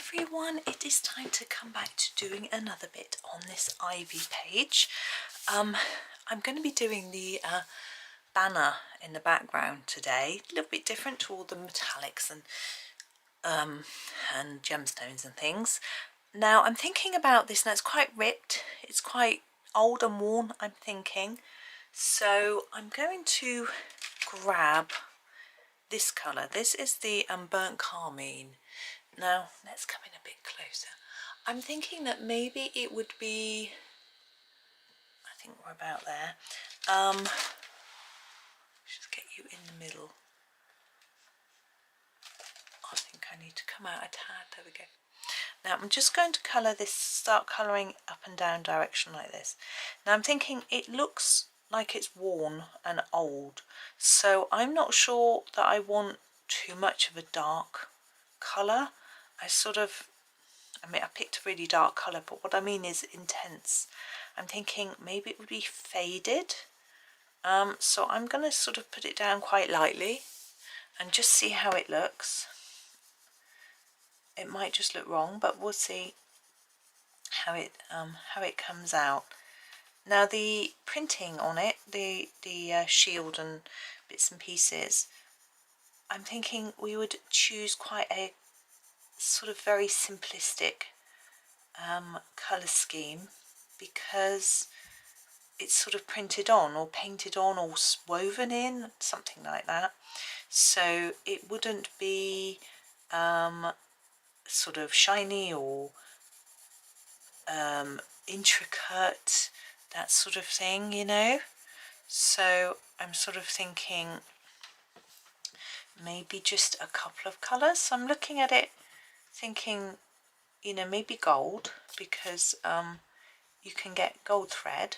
everyone, it is time to come back to doing another bit on this ivy page. I'm going to be doing the banner in the background today, a little bit different to all the metallics and gemstones and things. Now I'm thinking about this, now it's quite ripped, it's quite old and worn, I'm thinking, so I'm going to grab this colour. This is the burnt carmine. Now let's come in a bit closer. I'm thinking that maybe it would be, I think we're about there, just get you in the middle. I think I need to come out a tad, there we go. Now I'm just going to colour this, start colouring up and down direction like this. Now I'm thinking it looks like it's worn and old, so I'm not sure that I want too much of a dark colour. I picked a really dark colour, but what I mean is intense. I'm thinking maybe it would be faded, so I'm going to sort of put it down quite lightly and just see how it looks. It might just look wrong, but we'll see how it comes out. Now the printing on it, the shield and bits and pieces, I'm thinking we would choose quite a sort of very simplistic colour scheme, because it's sort of printed on or painted on or woven in, something like that, so it wouldn't be sort of shiny or intricate, that sort of thing, you know. So I'm sort of thinking maybe just a couple of colours. So I'm looking at it thinking, you know, maybe gold, because you can get gold thread,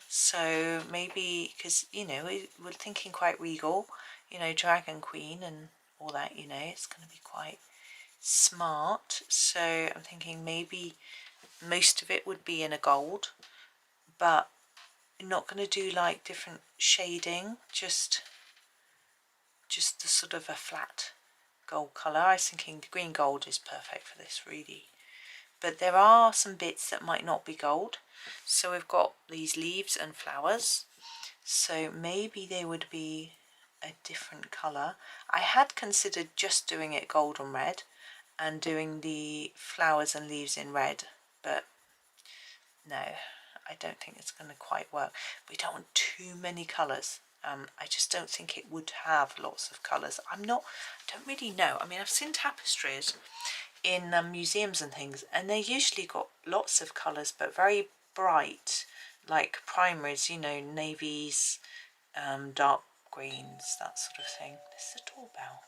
so maybe, because, you know, we're thinking quite regal, you know, dragon queen and all that, you know, it's going to be quite smart. So I'm thinking maybe most of it would be in a gold, but not going to do like different shading, just the sort of a flat gold colour. I was thinking green gold is perfect for this, really. But there are some bits that might not be gold. So we've got these leaves and flowers, so maybe they would be a different colour. I had considered just doing it gold and red and doing the flowers and leaves in red, but no, I don't think it's going to quite work. We don't want too many colours. I just don't think it would have lots of colours. I don't really know. I mean, I've seen tapestries in museums and things, and they usually got lots of colours, but very bright, like primaries, you know, navies, dark greens, that sort of thing. This is a doorbell.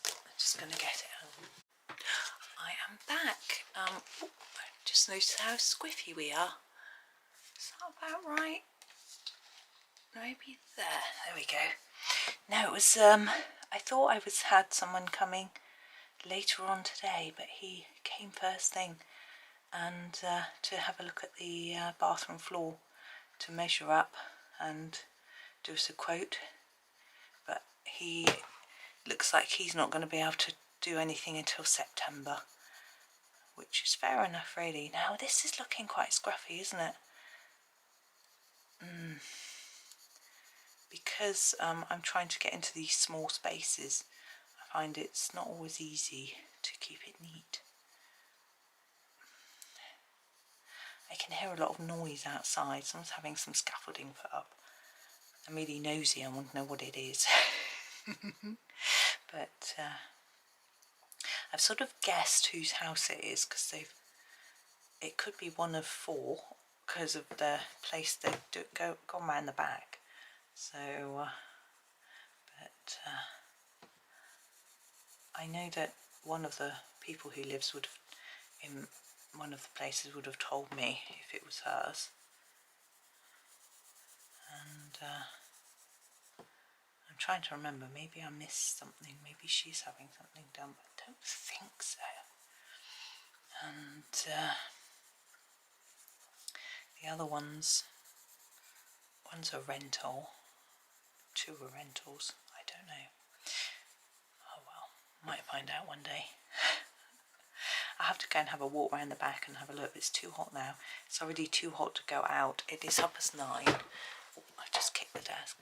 I'm just going to get it home. I am back. I just noticed how squiffy we are. Is that about right? Maybe there we go. No, it was I thought I had someone coming later on today, but he came first thing, and to have a look at the bathroom floor, to measure up and do us a quote, but he looks like he's not going to be able to do anything until September, which is fair enough, really. Now this is looking quite scruffy, isn't it? Because I'm trying to get into these small spaces, I find it's not always easy to keep it neat. I can hear a lot of noise outside. Someone's having some scaffolding put up. I'm really nosy, I want to know what it is. But I've sort of guessed whose house it is, because it could be one of 4 because of the place they've gone round the back. So, but I know that one of the people who lives in one of the places would have told me if it was hers. And I'm trying to remember, maybe I missed something, maybe she's having something done, but I don't think so. And the other one's a rental. 2 are rentals. I don't know. Oh well, might find out one day. have to go and have a walk around the back and have a look. It's too hot now. It's already too hot to go out. It is 9:30. Oh, I just kicked the desk.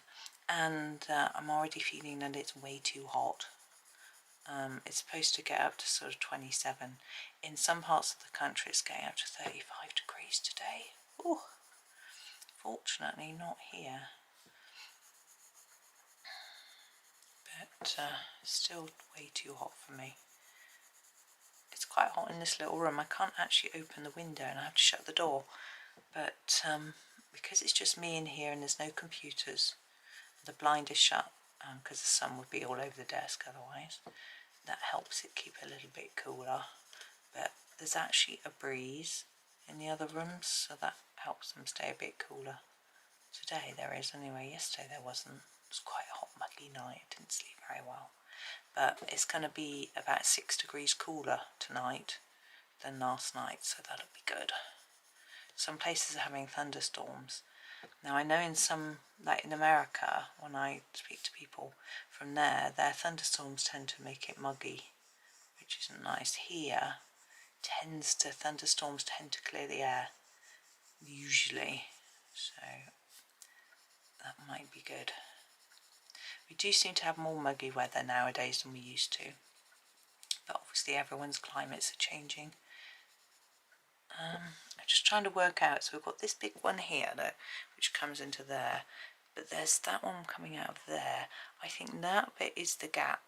And I'm already feeling that it's way too hot. It's supposed to get up to sort of 27. In some parts of the country it's getting up to 35 degrees today. Ooh. Fortunately not here. But still way too hot for me. It's quite hot in this little room. I can't actually open the window and I have to shut the door. But because it's just me in here and there's no computers, the blind is shut because the sun would be all over the desk otherwise. That helps it keep a little bit cooler. But there's actually a breeze in the other rooms, so that helps them stay a bit cooler. Today there is anyway. Yesterday there wasn't. It was quite a hot, muggy night. I didn't sleep very well. But it's going to be about 6 degrees cooler tonight than last night, so that'll be good. Some places are having thunderstorms. Now I know in some, like in America, when I speak to people from there, their thunderstorms tend to make it muggy, which isn't nice. Here, thunderstorms tend to clear the air, usually, so that might be good. We do seem to have more muggy weather nowadays than we used to, but obviously everyone's climates are changing. I'm just trying to work out, so we've got this big one here which comes into there, but there's that one coming out of there. I think that bit is the gap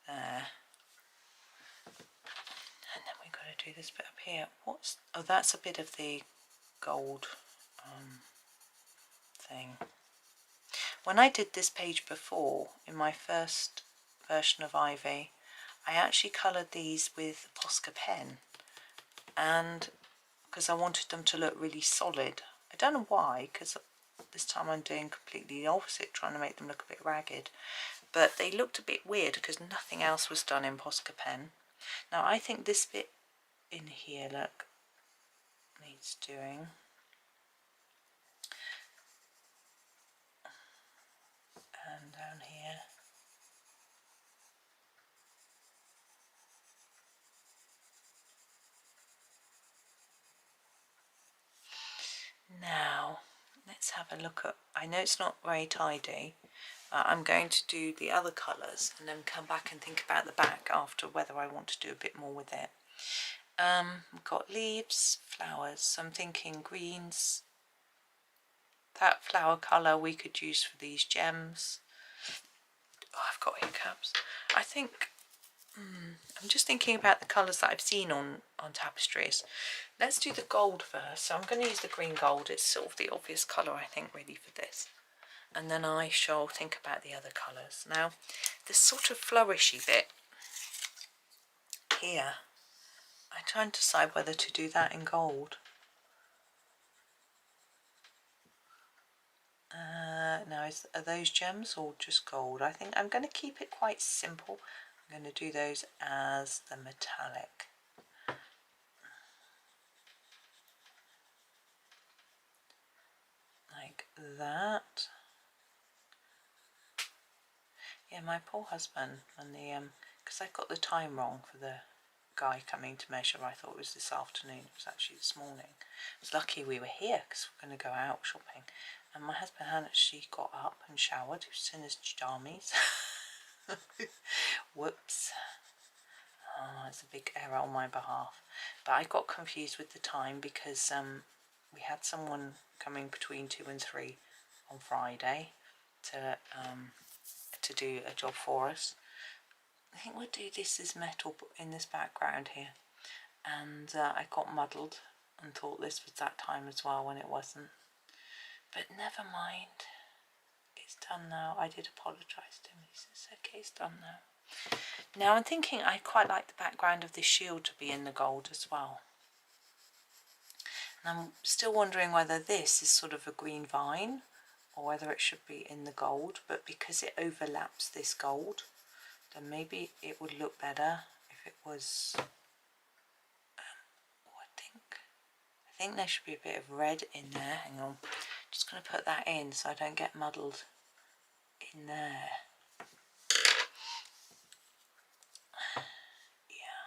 there, and then we've got to do this bit up here. Oh, that's a bit of the gold thing. When I did this page before, in my first version of Ivy, I actually coloured these with a Posca pen, and because I wanted them to look really solid. I don't know why, because this time I'm doing completely the opposite, trying to make them look a bit ragged. But they looked a bit weird because nothing else was done in Posca pen. Now I think this bit in here, look, needs doing. And down here. Now, let's have a look at, I know it's not very tidy. I'm going to do the other colours and then come back and think about the back after whether I want to do a bit more with it. We've got leaves, flowers, so I'm thinking greens. That flower colour we could use for these gems. Oh, I've got hiccups. I think, I'm just thinking about the colours that I've seen on tapestries. Let's do the gold first. So I'm going to use the green gold. It's sort of the obvious colour, I think, really for this. And then I shall think about the other colours. Now, this sort of flourishy bit here, I'm trying to decide whether to do that in gold. Now, are those gems or just gold? I think I'm going to keep it quite simple. I'm going to do those as the metallic. Like that. Yeah, my poor husband, and because I got the time wrong for the guy coming to measure. I thought it was this afternoon. It was actually this morning. I was lucky we were here because we're going to go out shopping. And my husband hadn't actually got up and showered. He was in his jammies. Whoops. Oh, it's a big error on my behalf. But I got confused with the time because we had someone coming between 2 and 3 on Friday to do a job for us. I think we'll do this as metal in this background here. And I got muddled and thought this was that time as well when it wasn't. But never mind. It's done now. I did apologise to him. He says, okay, it's done now. Now I'm thinking I quite like the background of this shield to be in the gold as well. And I'm still wondering whether this is sort of a green vine or whether it should be in the gold. But because it overlaps this gold, then maybe it would look better if it was, I think there should be a bit of red in there. Hang on, just going to put that in so I don't get muddled in there. Yeah.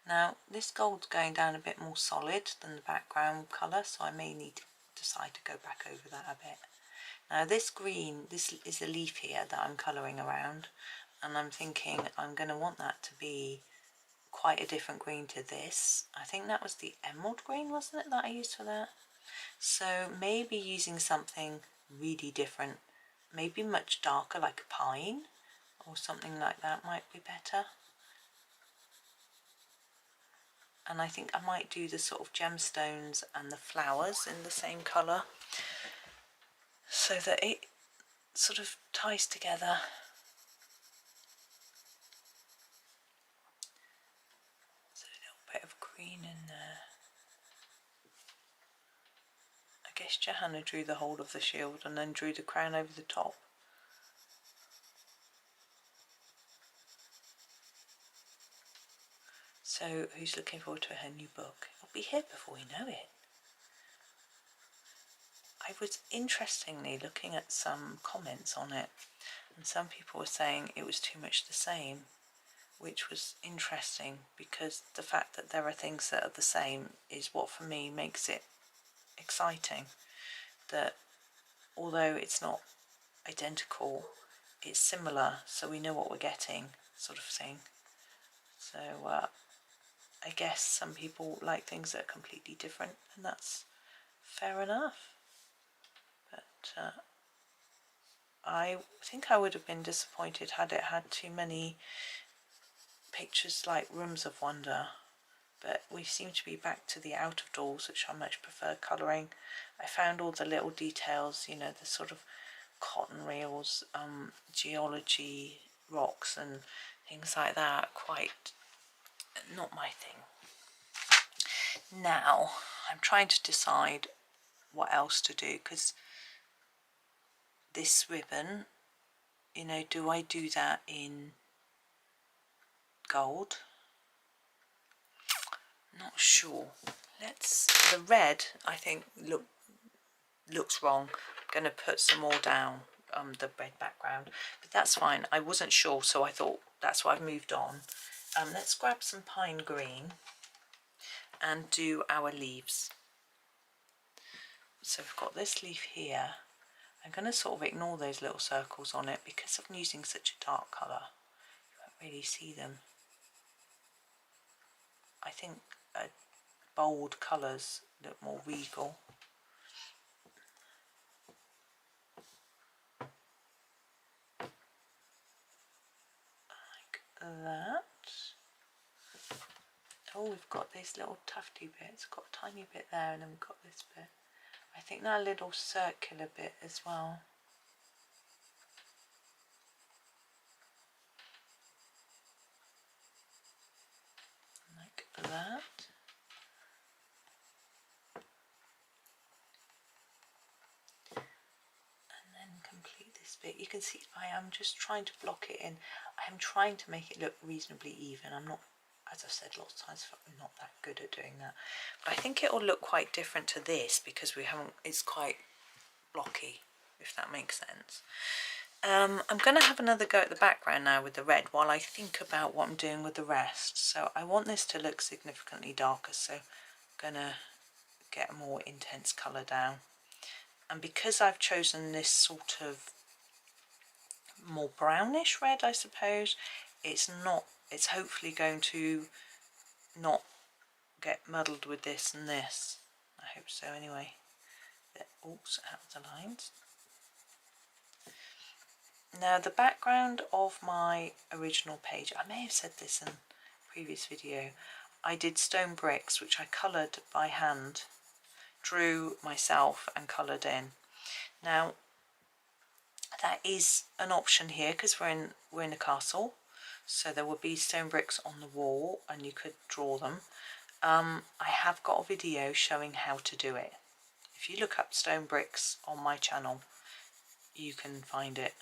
Now this gold's going down a bit more solid than the background colour, so I may need to decide to go back over that a bit. Now this green, this is a leaf here that I'm colouring around, and I'm thinking I'm going to want that to be quite a different green to this. I think that was the emerald green, wasn't it, that I used for that? So maybe using something really different, maybe much darker like a pine or something like that might be better. And I think I might do the sort of gemstones and the flowers in the same colour so that it sort of ties together. So a little bit of green in there. I guess Johanna drew the whole of the shield and then drew the crown over the top. So who's looking forward to her new book? It'll be here before we know it. I was interestingly looking at some comments on it, and some people were saying it was too much the same, which was interesting because the fact that there are things that are the same is what for me makes it exciting. That although it's not identical, it's similar, so we know what we're getting, sort of thing. So I guess some people like things that are completely different, and that's fair enough. But I think I would have been disappointed had it had too many pictures like Rooms of Wonder, but we seem to be back to the out of doors, which I much prefer colouring. I found all the little details, you know, the sort of cotton reels, geology, rocks and things like that, quite not my thing. Now I'm trying to decide what else to do, because this ribbon, you know, do I do that in gold? Not sure. The red I think looks wrong. I'm going to put some more down, the red background, but that's fine. I wasn't sure, so I thought that's why I've moved on. Let's grab some pine green and do our leaves. So we've got this leaf here. I'm going to sort of ignore those little circles on it because I'm using such a dark colour. You won't really see them. I think bold colours look more regal. Like that. Oh, we've got these little tufty bits. Got a tiny bit there, and then we've got this bit. I think that little circular bit as well. Like that. And then complete this bit. You can see I am just trying to block it in. I am trying to make it look reasonably even. I'm not, as I've said lots of times, I'm not that good at doing that. But I think it will look quite different to this because it's quite blocky, if that makes sense. I'm going to have another go at the background now with the red while I think about what I'm doing with the rest. So I want this to look significantly darker, so I'm going to get a more intense colour down. And because I've chosen this sort of more brownish red, I suppose, it's hopefully going to not get muddled with this and this. I hope so anyway. Oops, out of the lines. Now the background of my original page, I may have said this in a previous video, I did stone bricks which I coloured by hand, drew myself and coloured in. Now that is an option here because we're in a castle, so there would be stone bricks on the wall and you could draw them. I have got a video showing how to do it. If you look up stone bricks on my channel you can find it.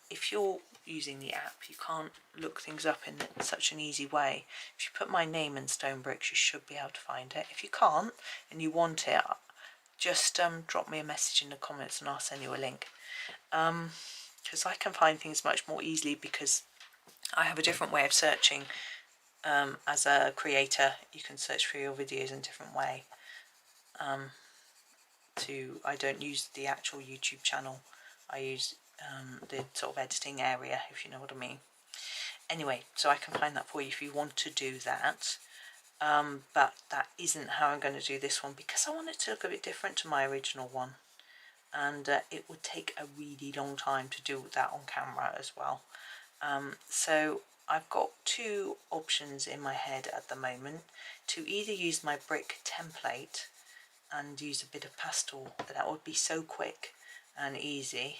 If you're using the app, you can't look things up in such an easy way. If you put my name in stone bricks, you should be able to find it. If you can't and you want it, just drop me a message in the comments and I'll send you a link. Because I can find things much more easily because I have a different way of searching as a creator, you can search for your videos in a different way. I don't use the actual YouTube channel, I use the sort of editing area, if you know what I mean. Anyway, so I can find that for you if you want to do that. But that isn't how I'm going to do this one, because I want it to look a bit different to my original one, and it would take a really long time to do that on camera as well. So I've got two options in my head at the moment: to either use my brick template and use a bit of pastel, that would be so quick and easy.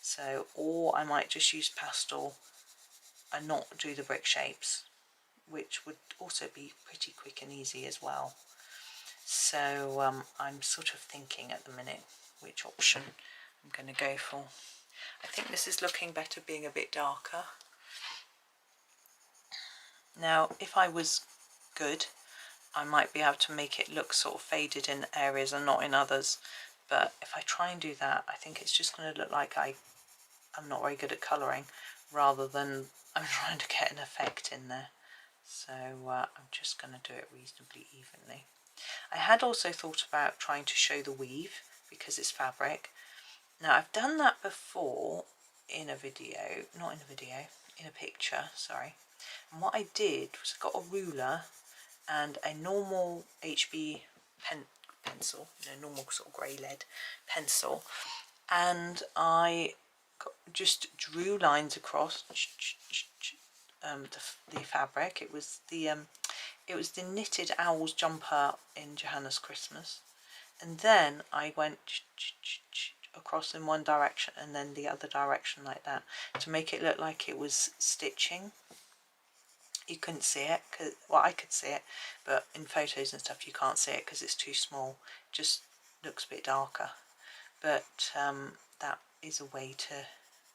So, or I might just use pastel and not do the brick shapes, which would also be pretty quick and easy as well. So I'm sort of thinking at the minute which option I'm going to go for. I think this is looking better being a bit darker. Now, if I was good, I might be able to make it look sort of faded in areas and not in others. But if I try and do that, I think it's just going to look like I'm not very good at colouring, rather than I'm trying to get an effect in there. So I'm just going to do it reasonably evenly. I had also thought about trying to show the weave, because it's fabric. Now, I've done that before in a video, not in a video, in a picture, sorry. And what I did was I got a ruler and a normal HB pencil, normal sort of grey lead pencil, and I just drew lines across the fabric. It was the knitted owl's jumper in Johanna's Christmas, and then I went across in one direction and then the other direction like that, to make it look like it was stitching. You couldn't see it, well, I could see it, but in photos and stuff you can't see it because it's too small. It just looks a bit darker. But that is a way to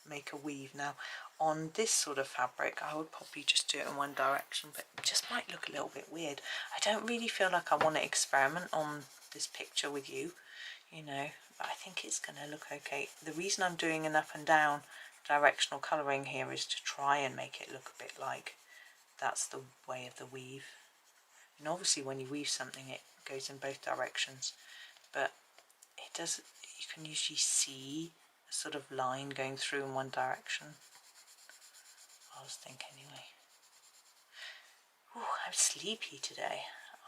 make a weave. Now, on this sort of fabric, I would probably just do it in one direction, but it just might look a little bit weird. I don't really feel like I want to experiment on this picture with you, but I think it's going to look okay. The reason I'm doing an up and down directional colouring here is to try and make it look a bit like that's the way of the weave. And obviously when you weave something it goes in both directions, but it does, you can usually see a sort of line going through in one direction. I was thinking anyway. Ooh, I'm sleepy today.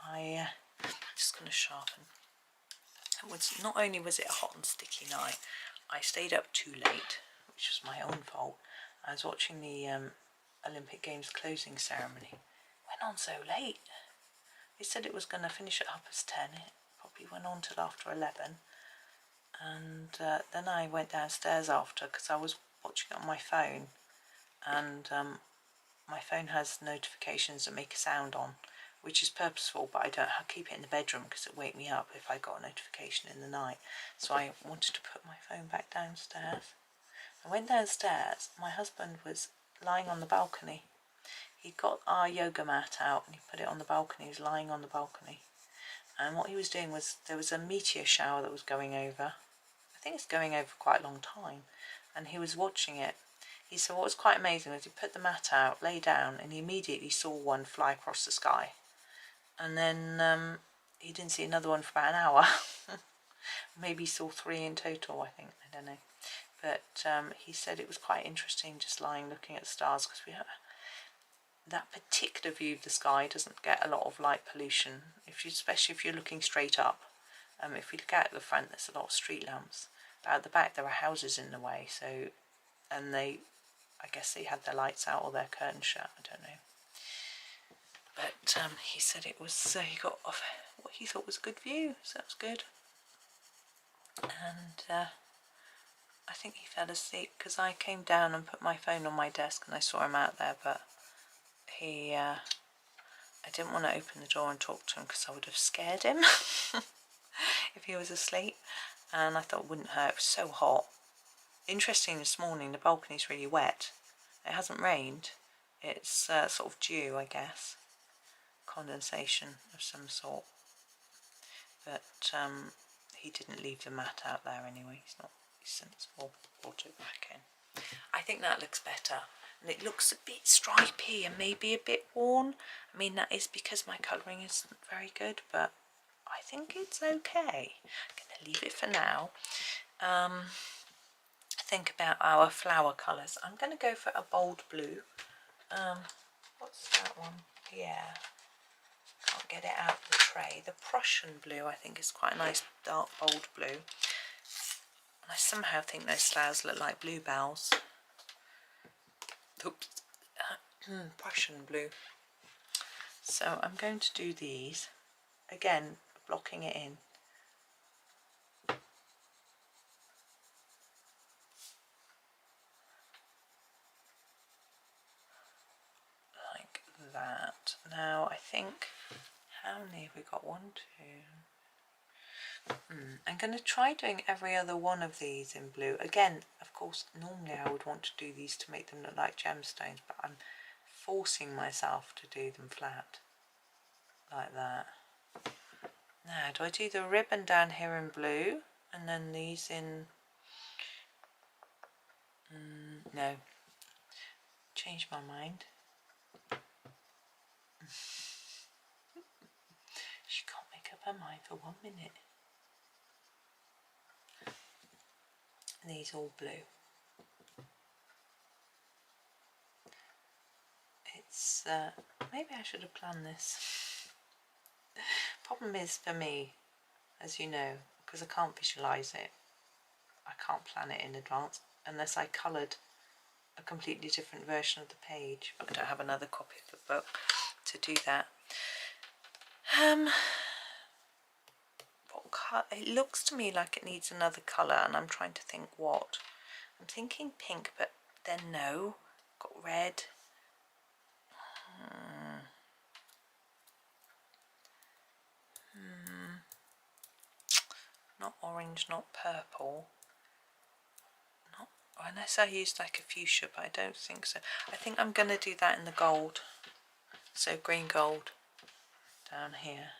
I'm just going to sharpen. Not only was it a hot and sticky night, I stayed up too late, which was my own fault. I was watching the Olympic Games closing ceremony. Went on so late. They said it was going to finish at 10:30. It probably went on till after 11. And then I went downstairs after, because I was watching it on my phone, and my phone has notifications that make a sound on, which is purposeful, but I keep it in the bedroom because it wake me up if I got a notification in the night. So I wanted to put my phone back downstairs. I went downstairs. My husband was lying on the balcony. He got our yoga mat out and he put it on the balcony. He was lying on the balcony, and what he was doing was, there was a meteor shower that was going over. I think it's going over quite a long time, and he was watching it. He said what was quite amazing was he put the mat out, lay down, and he immediately saw one fly across the sky, and then he didn't see another one for about an hour. Maybe he saw 3 in total, I think, I don't know. But he said it was quite interesting just lying looking at the stars, because that particular view of the sky doesn't get a lot of light pollution, especially if you're looking straight up. If we look out at the front, there's a lot of street lamps, but at the back there are houses in the way, so, and I guess they had their lights out or their curtains shut, I don't know. But he said it was, he got off what he thought was a good view, so that was good. And I think he fell asleep because I came down and put my phone on my desk and I saw him out there, but I didn't want to open the door and talk to him because I would have scared him if he was asleep, and I thought it wouldn't hurt. It was so hot. Interesting, this morning the balcony's really wet. It hasn't rained, it's sort of dew, I guess, condensation of some sort, but he didn't leave the mat out there anyway. He's sensible. Brought it back in. I think that looks better. and it looks a bit stripy and maybe a bit worn. I mean, that is because my colouring isn't very good, but I think it's okay. I'm going to leave it for now. Think about our flower colours. I'm going to go for a bold blue. What's that one? Yeah, can't get it out of the tray. The Prussian blue, I think, is quite a nice dark bold blue. And I somehow think those flowers look like bluebells. Oops. Prussian blue. So I'm going to do these. Again, blocking it in. Like that. Now I think, how many have we got? 1, 2. I'm going to try doing every other one of these in blue. Again, of course, normally I would want to do these to make them look like gemstones, but I'm forcing myself to do them flat, like that. Now, do I do the ribbon down here in blue, and then these in... no. Change my mind. She can't make up her mind for 1 minute. These all blue. It's maybe I should have planned this. Problem is for me, as you know, because I can't visualise it, I can't plan it in advance unless I coloured a completely different version of the page. But I don't have another copy of the book to do that. What colour? It looks to me like it needs another colour, and I'm trying to think what. I'm thinking pink, but then no. Got red. Not orange, not purple. Not, unless I used like a fuchsia, but I don't think so. I think I'm going to do that in the gold. So green gold down here.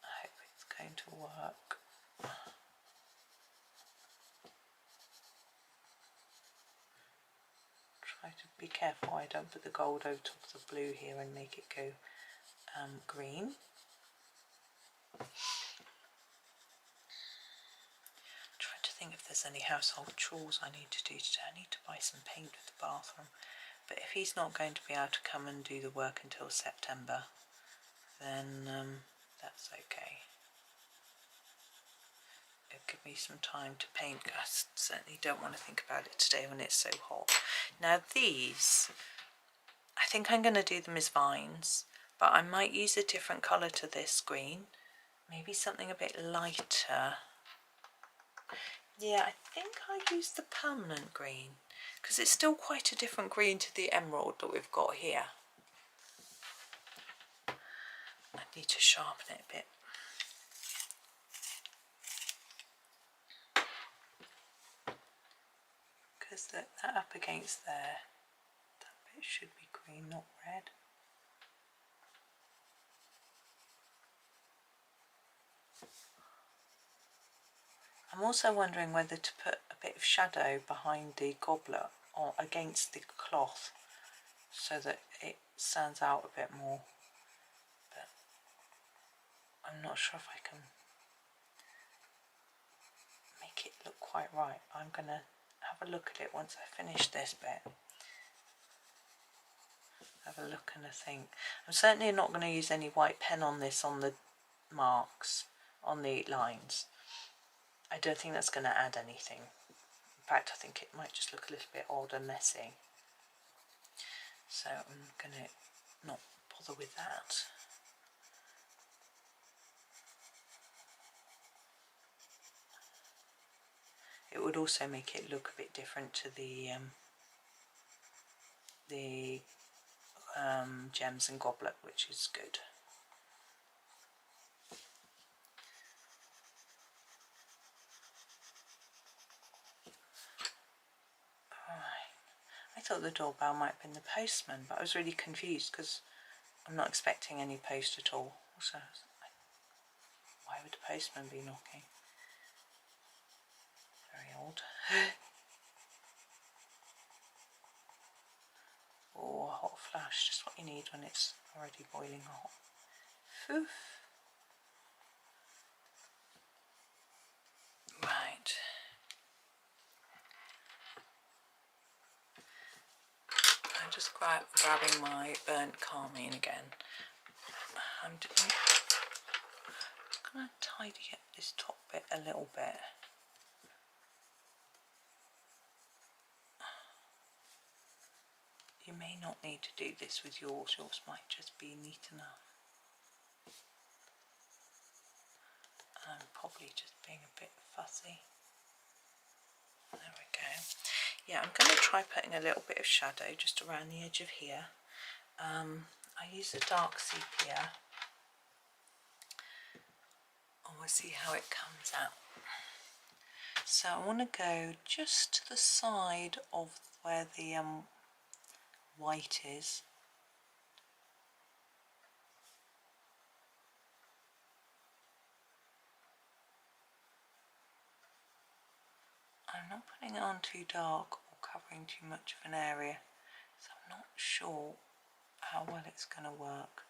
I hope it's going to work. Try to be careful I don't put the gold over top of the blue here and make it go green. Trying to think if there's any household chores I need to do today. I need to buy some paint for the bathroom, but if he's not going to be able to come and do the work until September, then that's okay. It'll give me some time to paint. I certainly don't want to think about it today when it's so hot. Now these, I think I'm going to do them as vines, but I might use a different colour to this green. Maybe something a bit lighter. Yeah, I think I use the permanent green, because it's still quite a different green to the emerald that we've got here. I need to sharpen it a bit. Because that up against there, that bit should be green, not red. I'm also wondering whether to put a bit of shadow behind the goblet or against the cloth so that it stands out a bit more, but I'm not sure if I can make it look quite right. I'm going to have a look at it once I finish this bit. Have a look and a think. I'm certainly not going to use any white pen on this, on the marks, on the lines. I don't think that's going to add anything. In fact, I think it might just look a little bit odd and messy. So I'm going to not bother with that. It would also make it look a bit different to the gems and goblet, which is good. I thought the doorbell might have been the postman, but I was really confused because I'm not expecting any post at all. So why Why would the postman be knocking? Very odd. Oh, a hot flash, just what you need when it's already boiling hot. Oof. Right. I'm just grabbing my burnt carmine again. I'm going to tidy up this top bit a little bit. You may not need to do this with yours might just be neat enough. I'm probably just being a bit fussy. There we go. Yeah, I'm going to try putting a little bit of shadow just around the edge of here. I use a dark sepia. And we'll see how it comes out. So I want to go just to the side of where the white is. I'm not putting it on too dark or covering too much of an area, so I'm not sure how well it's going to work.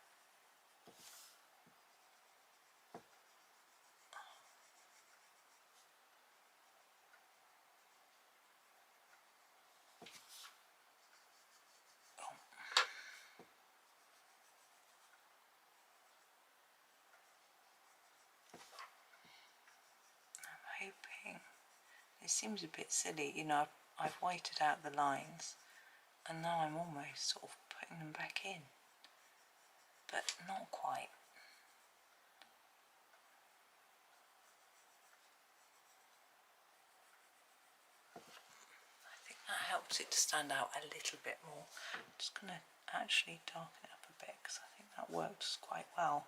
I'm hoping, it seems a bit silly, you know, I've whited out the lines and now I'm almost sort of putting them back in, but not quite. I think that helps it to stand out a little bit more. I'm just going to actually darken it up a bit because I think that works quite well.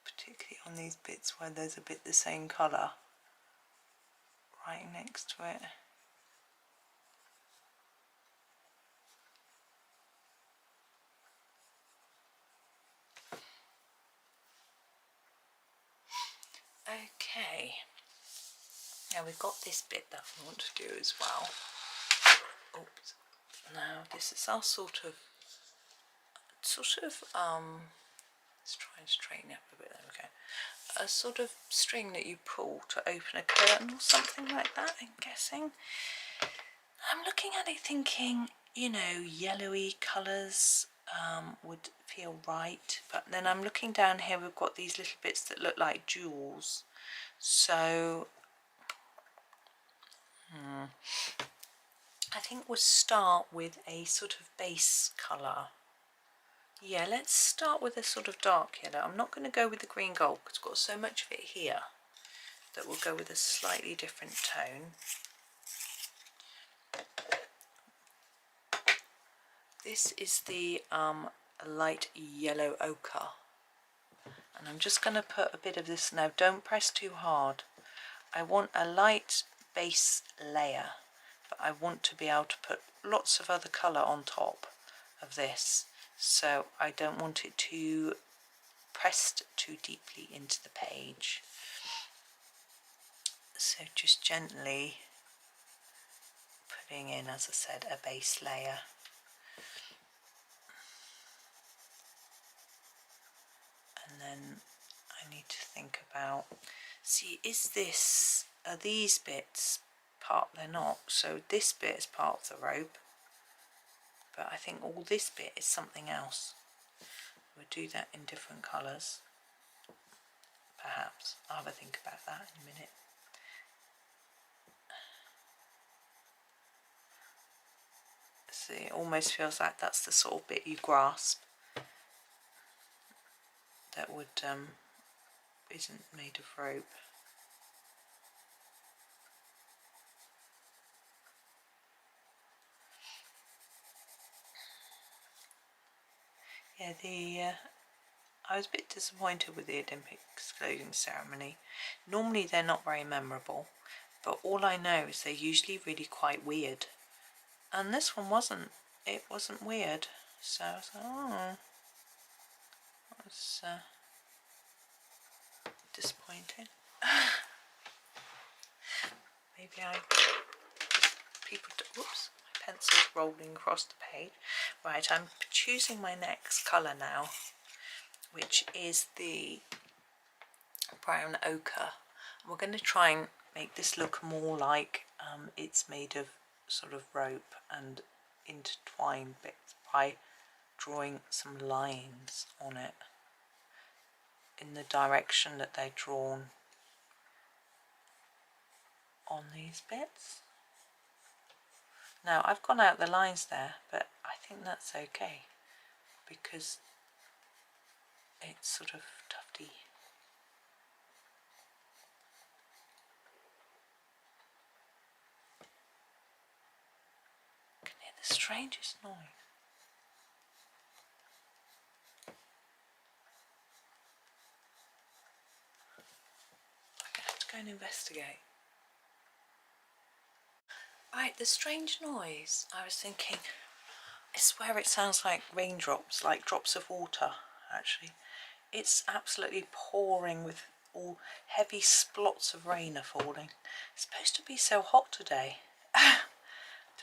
Particularly on these bits where there's a bit the same colour right next to it. Okay, now we've got this bit that we want to do as well. Oops. Now this is our sort of let's try and straighten it up a bit. There we go. A sort of string that you pull to open a curtain or something like that, I'm guessing. I'm looking at it thinking, you know, yellowy colours would feel right, but then I'm looking down here, we've got these little bits that look like jewels, so I think we'll start with a sort of base colour. Yeah, let's start with a sort of dark yellow. I'm not going to go with the green gold because we've got so much of it here that we'll go with a slightly different tone. This is the light yellow ochre, and I'm just going to put a bit of this now. Don't press too hard. I want a light base layer, but I want to be able to put lots of other colour on top of this, so I don't want it too pressed too deeply into the page. So just gently putting in, as I said, a base layer. And then I need to think about, see, are these bits part? They're not, so this bit is part of the rope, but I think all this bit is something else. We'll do that in different colours, perhaps. I'll have a think about that in a minute. See, it almost feels like that's the sort of bit you grasp that would isn't made of rope. Yeah, I was a bit disappointed with the Olympics closing ceremony. Normally they're not very memorable, but all I know is they're usually really quite weird. And this one wasn't. It wasn't weird. So I was like, oh, that was disappointing. Maybe whoops, my pencil's rolling across the page. Right, I'm choosing my next colour now, which is the brown ochre. We're going to try and make this look more like it's made of sort of rope and intertwined bits by drawing some lines on it in the direction that they're drawn on these bits. Now I've gone out the lines there, but I think that's okay because it's sort of tufty. I can hear the strangest noise. I'm going to have to go and investigate. Right, the strange noise, I was thinking, I swear it sounds like raindrops, like drops of water, actually. It's absolutely pouring with all heavy splots of rain are falling. It's supposed to be so hot today. I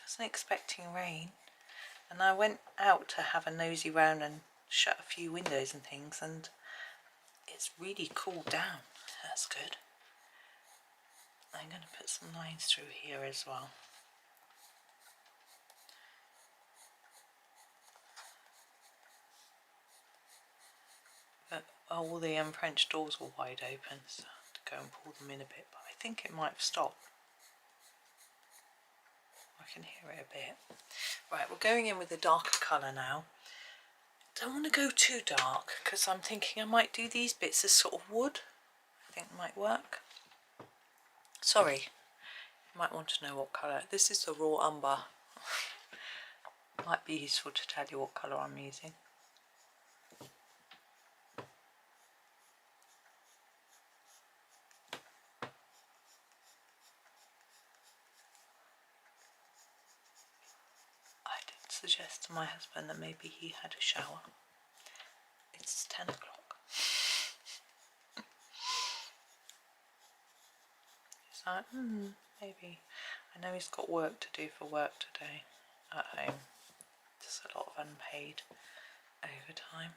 wasn't expecting rain. And I went out to have a nosy round and shut a few windows and things, and it's really cooled down. That's good. I'm going to put some lines through here as well. But all the French doors were wide open, so I had to go and pull them in a bit, but I think it might have stopped. I can hear it a bit. Right, we're going in with a darker colour now. Don't want to go too dark because I'm thinking I might do these bits as sort of wood. I think it might work. Sorry, you might want to know what colour. This is the raw umber. Might be useful to tell you what colour I'm using. I did suggest to my husband that maybe he had a shower. It's 10 o'clock. He's like, maybe. I know he's got work to do for work today at home. Just a lot of unpaid overtime.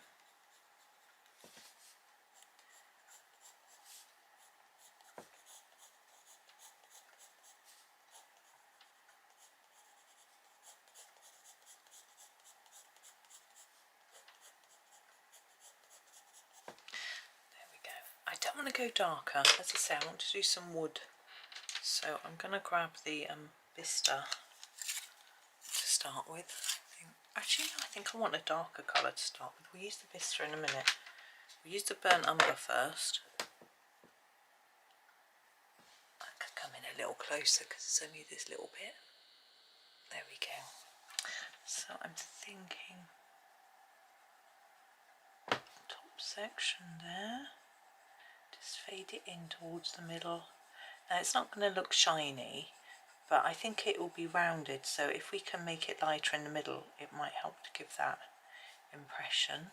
There we go. I don't want to go darker. As I say, I want to do some wood. So I'm going to grab the bistre to start with. Actually, no, I think I want a darker colour to start with. We'll use the bistre in a minute. We'll use the burnt umber first. I could come in a little closer because it's only this little bit. There we go. So I'm thinking top section there. Just fade it in towards the middle. Now it's not going to look shiny, but I think it will be rounded, so if we can make it lighter in the middle, it might help to give that impression.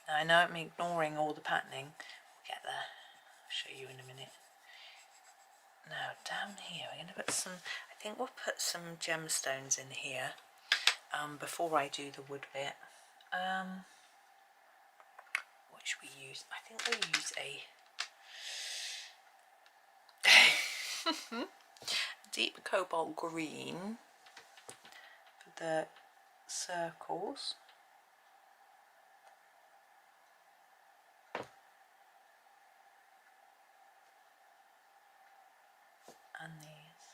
Now I know I'm ignoring all the patterning. We'll get there. I'll show you in a minute. Now down here we're going to put some, I think we'll put some gemstones in here before I do the wood bit. What should we use? I think we'll use a deep cobalt green for the circles. And these.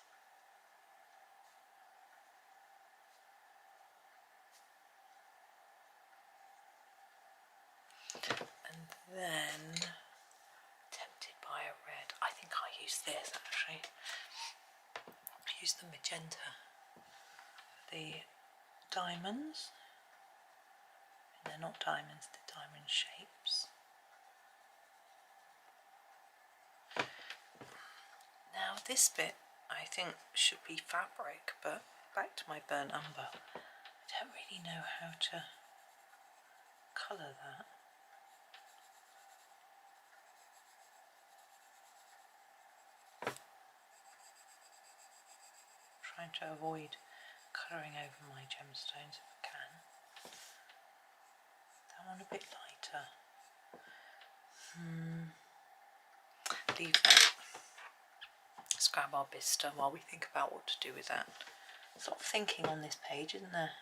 And then, tempted by a red, I think I'll use this actually. Use the magenta, the diamonds, and they're not diamonds, they're diamond shapes. Now this bit I think should be fabric, but back to my burnt umber, I don't really know how to colour that. Trying to avoid colouring over my gemstones if I can. That one a bit lighter. Leave that. Let's grab our bistre while we think about what to do with that. There's a lot of thinking on this page, isn't there?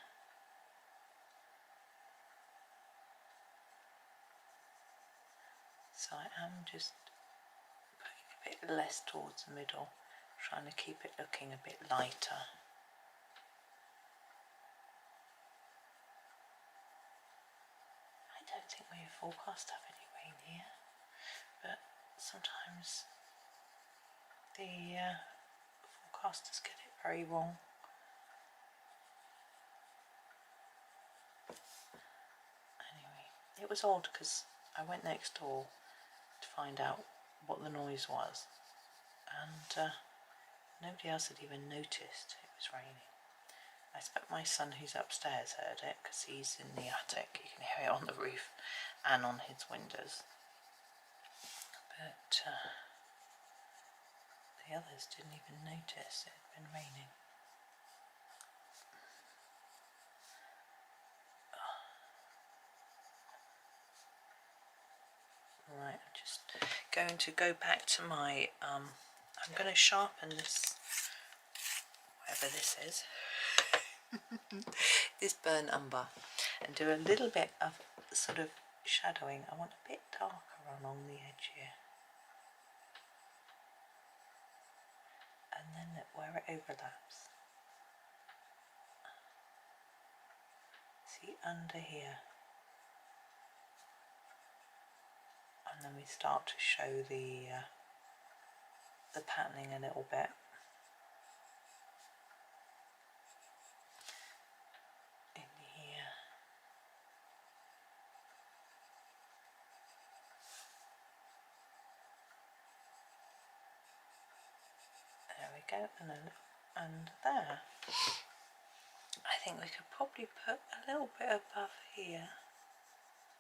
So I am just putting a bit less towards the middle, trying to keep it looking a bit lighter. I don't think we forecast to have any rain here, but sometimes the forecasters get it very wrong. Anyway, it was odd because I went next door to find out what the noise was, and nobody else had even noticed it was raining. I expect my son who's upstairs heard it because he's in the attic. You can hear it on the roof and on his windows, but the others didn't even notice it had been raining. Right, I'm just going to go back to my, I'm going to sharpen this, whatever this is, this burnt umber, and do a little bit of sort of shadowing. I want a bit darker along the edge here. And then where it overlaps, see under here, and then we start to show the patterning a little bit. In here. There we go, and then under there. I think we could probably put a little bit above here.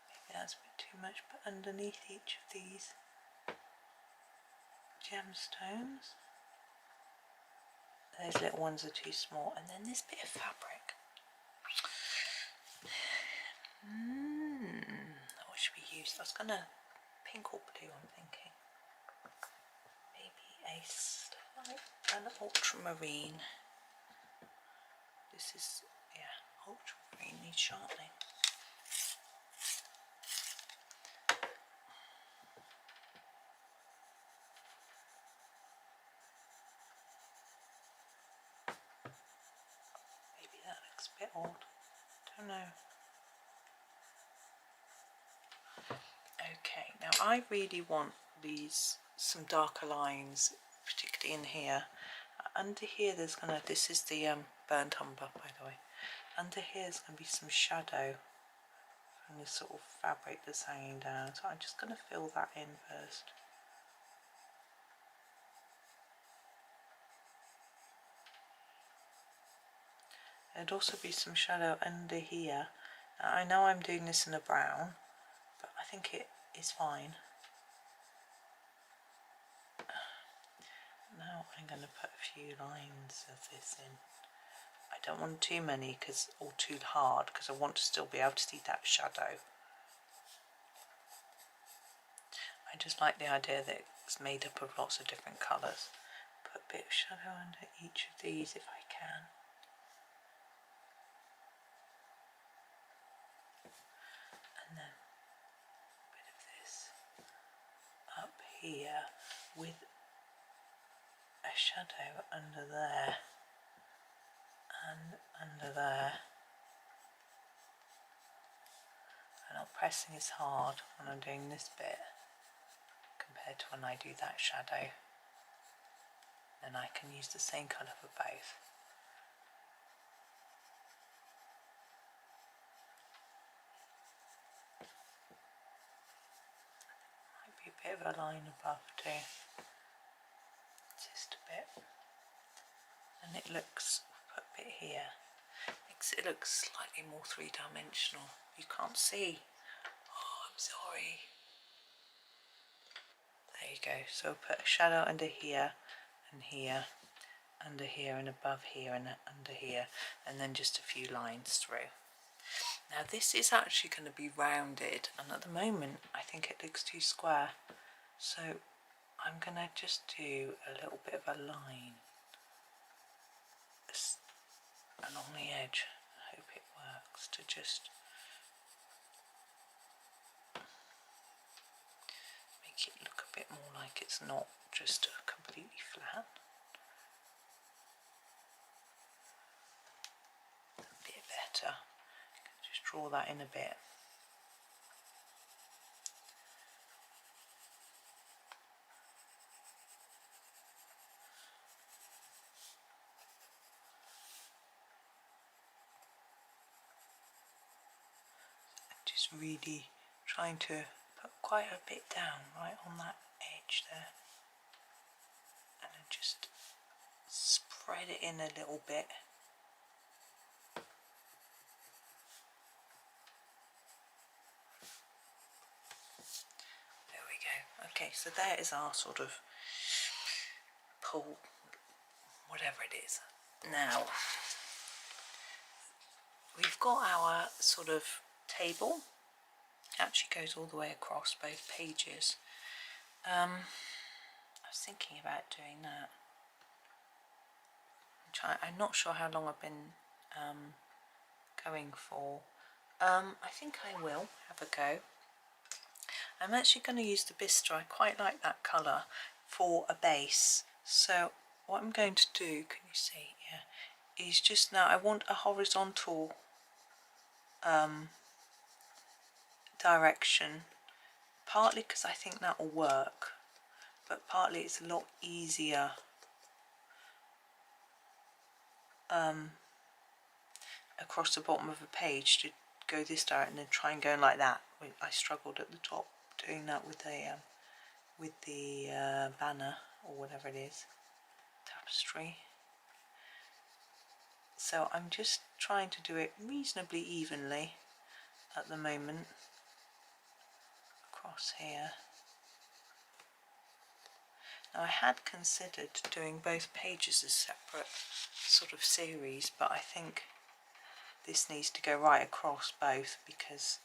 Maybe that's a bit too much, but underneath each of these gemstones. Those little ones are too small, and then this bit of fabric. What should we use? I was gonna pink or blue, I'm thinking. Maybe a slight, an ultramarine. This is, yeah, ultramarine needs sharpening. Maybe that looks a bit odd. Don't know. Okay, now I really want some darker lines, particularly in here. Under here there's gonna, this is the burnt umber, by the way. Under here there's gonna be some shadow from this sort of fabric that's hanging down, so I'm just gonna fill that in first. There'd also be some shadow under here. Now, I know I'm doing this in a brown, but I think it is fine. Now I'm going to put a few lines of this in. I don't want too many or too hard, because I want to still be able to see that shadow. I just like the idea that it's made up of lots of different colours. Put a bit of shadow under each of these if I can. And then a bit of this up here with a shadow under there and under there. I'm not pressing as hard when I'm doing this bit compared to when I do that shadow. and I can use the same colour for both. Might be a bit of a line above too, just a bit, and it looks, put a bit here, makes it look slightly more three-dimensional. You can't see. Oh, I'm sorry. There you go. So I'll put a shadow under here and here, under here and above here and under here, and then just a few lines through. Now this is actually going to be rounded, and at the moment I think it looks too square, so I'm going to just do a little bit of a line along the edge. I hope it works, to just make it look a bit more like it's not just completely flat. A bit better. Just draw that in a bit. Just really trying to put quite a bit down right on that edge there, and then just spread it in a little bit. There we go. Okay, so there is our sort of pull, whatever it is. Now we've got our sort of table. It actually goes all the way across both pages. I was thinking about doing that. I'm not sure how long I've been going for. I think I will have a go. I'm actually going to use the bistre. I quite like that colour for a base. So what I'm going to do, can you see? Yeah, is just now I want a horizontal direction, partly because I think that will work, but partly it's a lot easier across the bottom of a page to go this direction and then try and go like that. I struggled at the top doing that with the banner or whatever it is, tapestry. So I'm just trying to do it reasonably evenly at the moment across here. Now I had considered doing both pages as separate sort of series, but I think this needs to go right across both because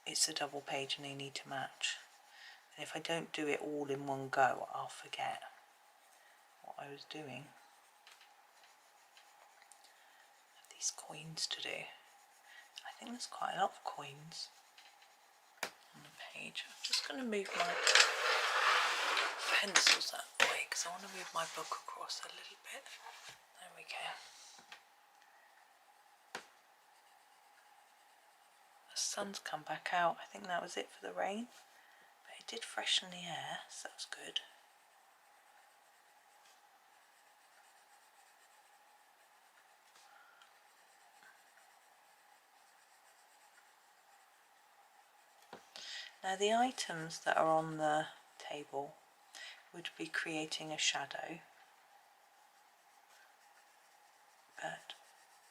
it's a double page and they need to match. And if I don't do it all in one go, I'll forget what I was doing. These coins to do. I think there's quite a lot of coins on the page. I'm just going to move my pencils that way because I want to move my book across a little bit. There we go. The sun's come back out. I think that was it for the rain, but it did freshen the air, so that's good. Now the items that are on the table would be creating a shadow, but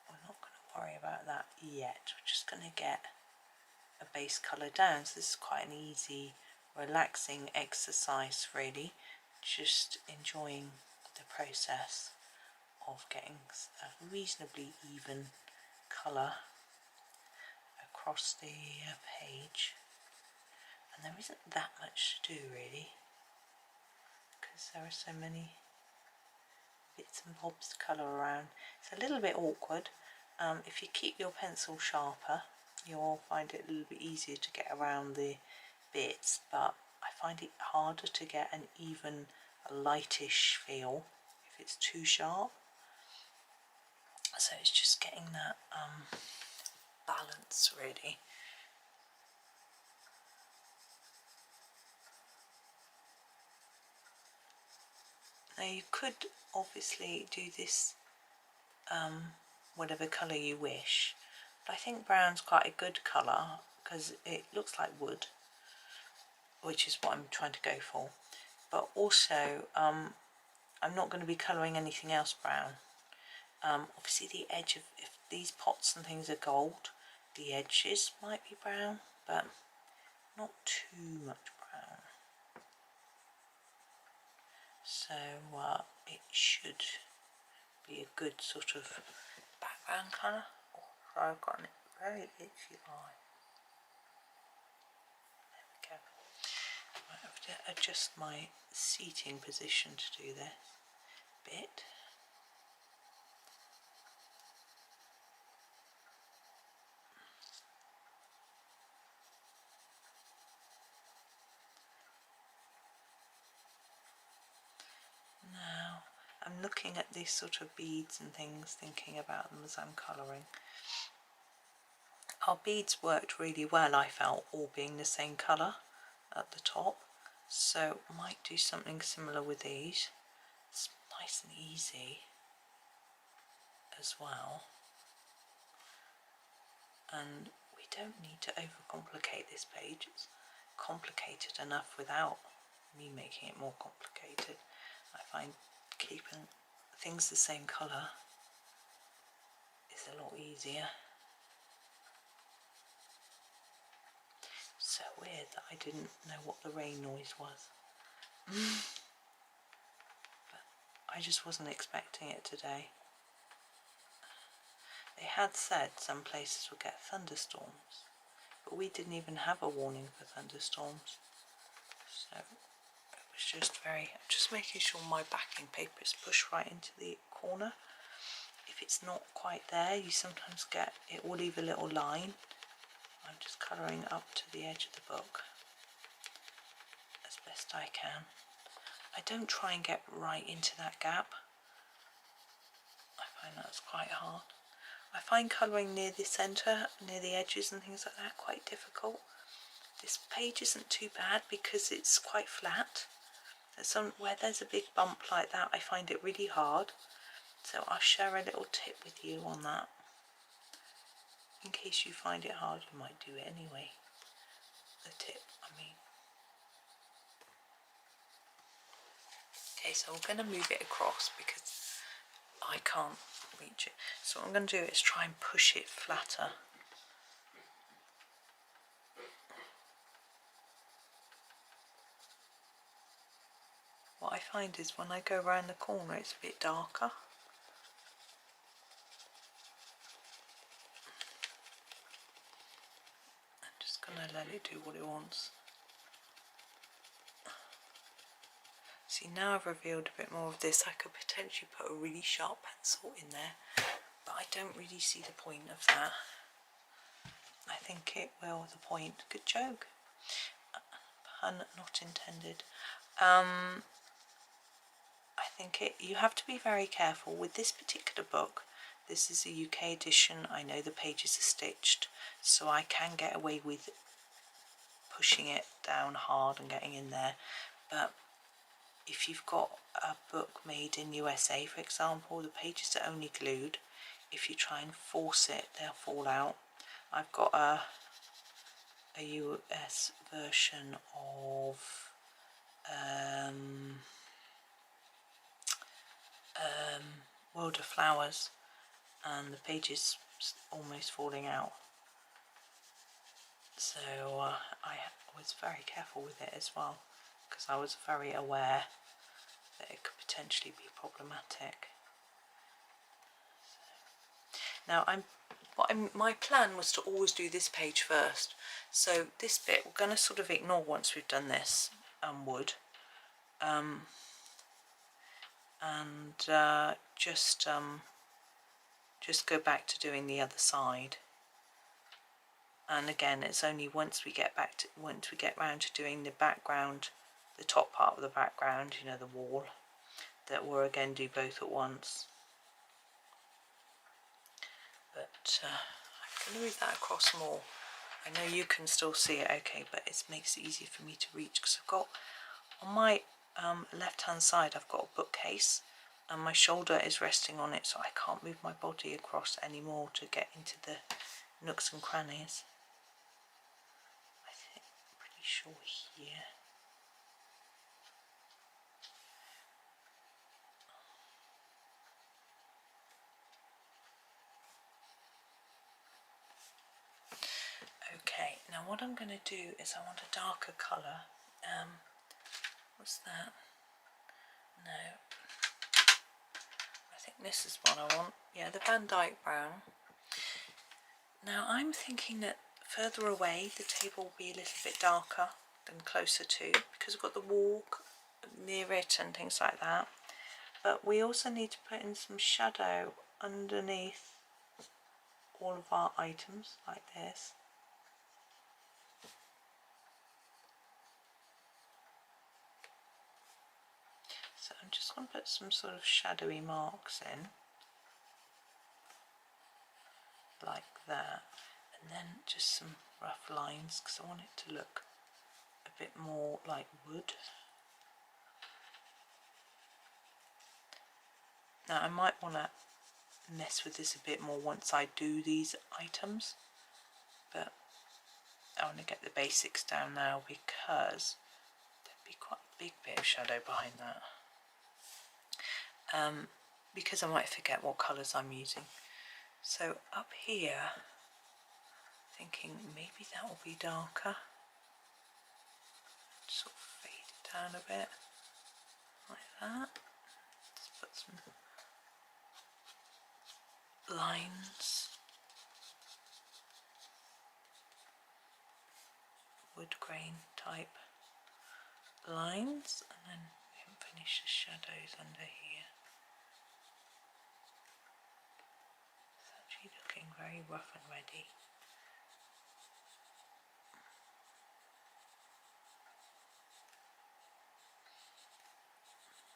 we're not going to worry about that yet. We're just going to get a base colour down. So this is quite an easy, relaxing exercise really, just enjoying the process of getting a reasonably even colour across the page. And there isn't that much to do really, because there are so many bits and bobs to colour around. It's a little bit awkward. If you keep your pencil sharper, you'll find it a little bit easier to get around the bits, but I find it harder to get an even, a lightish feel if it's too sharp. So it's just getting that balance really. Now you could obviously do this whatever colour you wish, but I think brown's quite a good colour because it looks like wood, which is what I'm trying to go for. But also I'm not going to be colouring anything else brown. Obviously the edge of, if these pots and things are gold, the edges might be brown, but not too much brown. So it should be a good sort of background colour. Oh, I've got a very itchy eye. There we go. I have to adjust my seating position to do this bit. Now I'm looking at these sort of beads and things, thinking about them as I'm colouring. Our beads worked really well, I felt, all being the same colour at the top, so I might do something similar with these. It's nice and easy as well, and we don't need to overcomplicate this page. It's complicated enough without me making it more complicated. I find keeping things the same colour is a lot easier. So weird that I didn't know what the rain noise was. But I just wasn't expecting it today. They had said some places would get thunderstorms, but we didn't even have a warning for thunderstorms. So it was just I'm just making sure my backing paper is pushed right into the corner. If it's not quite there, you sometimes get, it will leave a little line. I'm just colouring up to the edge of the book as best I can. I don't try and get right into that gap. I find that's quite hard. I find colouring near the centre, near the edges and things like that quite difficult. This page isn't too bad because it's quite flat. Where there's a big bump like that, I find it really hard. So I'll share a little tip with you on that. In case you find it hard, you might do it anyway. The tip, I mean. Okay, so I'm going to move it across because I can't reach it. So what I'm going to do is try and push it flatter. What I find is when I go around the corner, it's a bit darker. Gonna let it do what it wants. See, now I've revealed a bit more of this. I could potentially put a really sharp pencil in there, but I don't really see the point of that. I think it will, the point. Good joke. Pun not intended. I think you have to be very careful with this particular book. This is a UK edition. I know the pages are stitched, so I can get away with pushing it down hard and getting in there. But if you've got a book made in USA, for example, the pages are only glued. If you try and force it, they'll fall out. I've got a US version of World of Flowers, and the pages almost falling out. So I was very careful with it as well, because I was very aware that it could potentially be problematic. Now my plan was to always do this page first. So this bit we're going to sort of ignore once we've done this wood, and just go back to doing the other side. And again, it's only once we get round to doing the background, the top part of the background, you know, the wall, that we'll again do both at once. But I'm going to move that across more. I know you can still see it okay, but it makes it easier for me to reach, because I've got on my left hand side I've got a bookcase and my shoulder is resting on it, so I can't move my body across anymore to get into the nooks and crannies. I think pretty sure here. Okay, now what I'm going to do is I want a darker colour. What's that? No. I think this is what I want. Yeah, the Van Dyke brown. Now I'm thinking that further away the table will be a little bit darker than closer to, because we've got the wall near it and things like that. But we also need to put in some shadow underneath all of our items like this. So I'm just going to put some sort of shadowy marks in, like that, and then just some rough lines because I want it to look a bit more like wood. Now I might want to mess with this a bit more once I do these items, but I want to get the basics down now because there'd be quite a big bit of shadow behind that. Because I might forget what colours I'm using. So up here, thinking maybe that will be darker. Sort of fade it down a bit, like that. Just put some lines, wood grain type lines, and then we can finish the shadows under here. It's actually looking very rough and ready.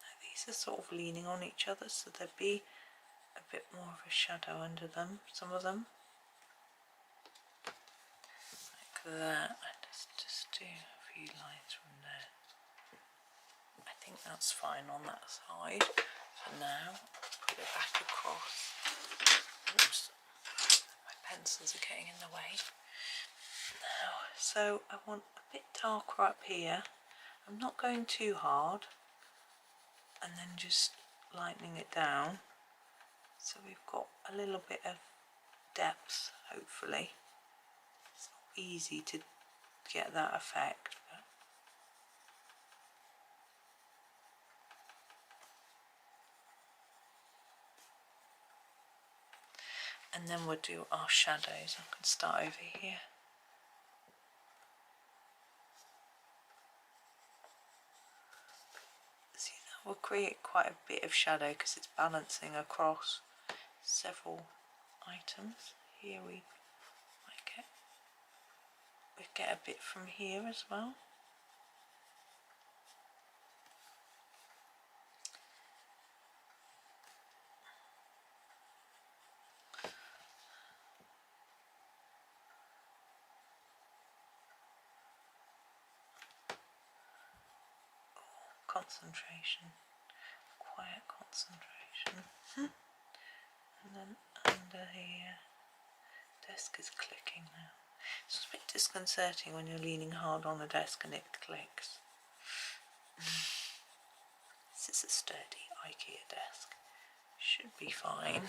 Now these are sort of leaning on each other, so there'd be a bit more of a shadow under them, some of them. Like that, and just do a few lines from there. I think that's fine on that side for now. Put it back across. Oops, my pencils are getting in the way. Now, so I want a bit darker up here. I'm not going too hard, and then just lightening it down. So we've got a little bit of depth, hopefully. It's not easy to get that effect, but and then we'll do our shadows. I can start over here. See, that will create quite a bit of shadow because it's balancing across several items. Here we get a bit from here as well. Concentration, quiet concentration. And then under here, desk is clicking now. It's a bit disconcerting when you're leaning hard on the desk and it clicks. This is a sturdy IKEA desk. Should be fine.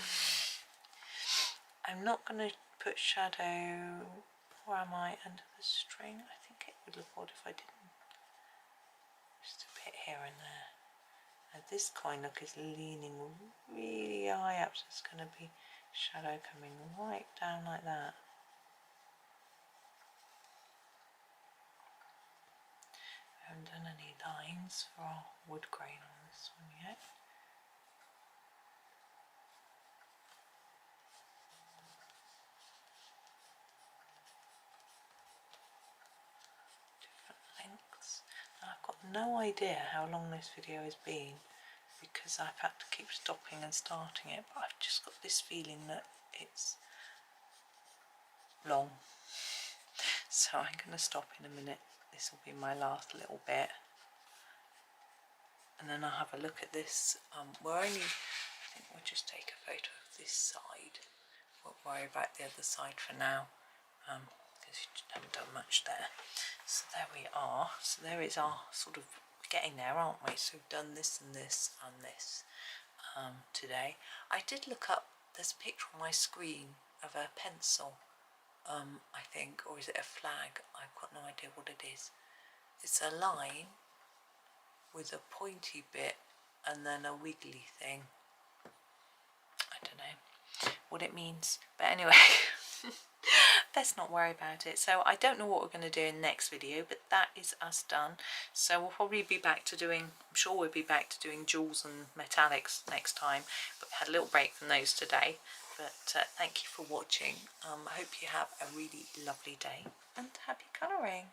I'm not going to put shadow, where am I, under the string? I think it would look odd if I didn't. Just a bit here and there. Now this coin look is leaning really high up, so it's going to be shadow coming right down like that. I haven't done any lines for our wood grain on this one yet. I've got no idea how long this video has been because I've had to keep stopping and starting it, but I've just got this feeling that it's long. So I'm going to stop in a minute. This will be my last little bit. then I'll have a look at this. I think we'll just take a photo of this side. Won't worry about the other side for now, because you haven't done much there. So there we are. So there is our sort of, getting there, aren't we? So we've done this and this and this today. I did look up, there's a picture on my screen of a pencil, I think, or is it a flag? I've got no idea what it is. It's a line with a pointy bit and then a wiggly thing. I don't know what it means, but anyway, let's not worry about it. So I don't know what we're going to do in the next video, but that is us done. So we'll probably be back to doing, I'm sure we'll be back to doing jewels and metallics next time, but we had a little break from those today. But thank you for watching. I hope you have a really lovely day and happy colouring.